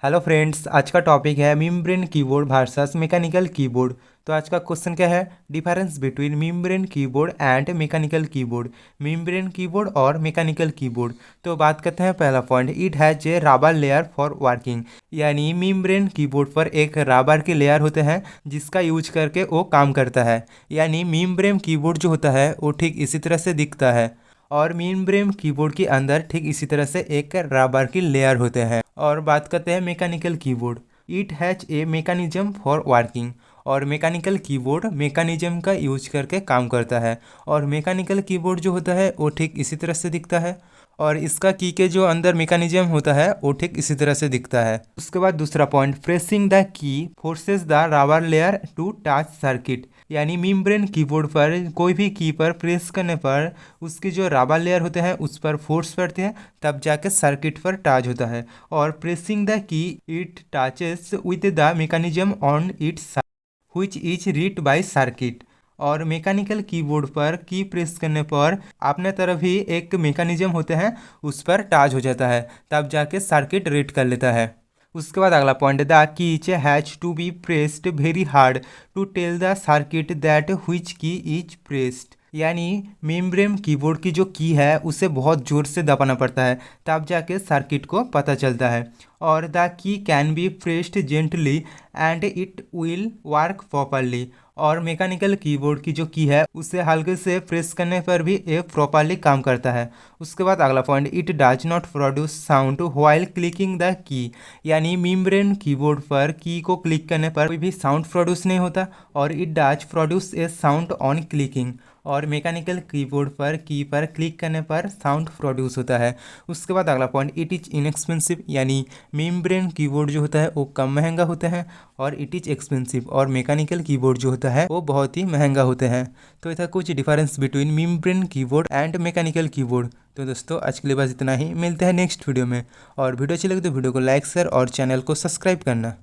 Hello friends, आज का topic है membrane keyboard versus mechanical keyboard. तो आज का क्वेश्चन क्या है? Difference between membrane keyboard and mechanical keyboard. Membrane keyboard और मैकेनिकल कीबोर्ड। तो बात करते हैं पहला point, it has a rubber layer for working. यानी मेम्ब्रेन कीबोर्ड पर एक रबर के लेयर होते हैं जिसका यूज करके वो काम करता है। यानी मेम्ब्रेन कीबोर्ड जो होता है वो ठीक इसी तरह से दिखता है और मेम्ब्रेन कीबोर्ड के अंदर ठीक इसी तरह से एक रबर की लेयर होते हैं। और बात करते हैं mechanical keyboard, it has a mechanism for working. और मैकेनिकल कीबोर्ड मैकेनिज्म का यूज करके काम करता है। और मैकेनिकल कीबोर्ड जो होता है वो ठीक इसी तरह से दिखता है और इसका की के जो अंदर मैकेनिज्म होता है वो ठीक इसी तरह से दिखता है। उसके बाद दूसरा point, pressing the key forces the rubber layer to touch circuit. यानी मेम्ब्रेन कीबोर्ड पर कोई भी की पर प्रेस करने पर उसकी जो रबर लेयर होते हैं उस पर फोर्स पड़ते हैं, तब जाके सर्किट पर टच होता है। और प्रेसिंग द की it touches with the mechanism on it's which is read by circuit. और मैकेनिकल कीबोर्ड पर की प्रेस करने पर अपने तरफ ही एक मैकेनिज्म होते हैं उस पर टच हो जाता है, तब जाके सर्किट रीड कर लेता है। उसके बाद अगला point, the keys has to be pressed very hard to tell the circuit that which key is pressed. यानी मेम्ब्रेन कीबोर्ड की जो की है उसे बहुत ज़ोर से दबाना पड़ता है, तब जाके सर्किट को पता चलता है। और the key can be pressed gently and it will work properly. और मैकेनिकल कीबोर्ड की जो की है उसे हल्के से प्रेस करने पर भी ये प्रॉपरली काम करता है। उसके बाद अगला point, it does not produce sound while clicking the key. यानी मेम्ब्रेन कीबोर्ड पर की को क्लिक करने पर कोई भी साउंड प्रोड्यूस नहीं होता और it does produce a sound on clicking. और मैकेनिकल कीबोर्ड पर की पर क्लिक करने पर साउंड प्रोड्यूस होता है। उसके बाद अगला पॉइंट, इट इज़ इनएक्सपेंसिव। यानी मेम्ब्रेन कीबोर्ड जो होता है वो कम महंगा होता है और इट इज़ एक्सपेंसिव। और मैकेनिकल कीबोर्ड जो होता है वो बहुत ही महंगा होते हैं। तो ये था कुछ difference between membrane keyboard and mechanical keyboard. तो दोस्तों आज के लिए बस इतना ही, मिलते हैं नेक्स्ट वीडियो में। और वीडियो अच्छी लगे तो वीडियो को लाइक शेयर और चैनल को सब्सक्राइब करना।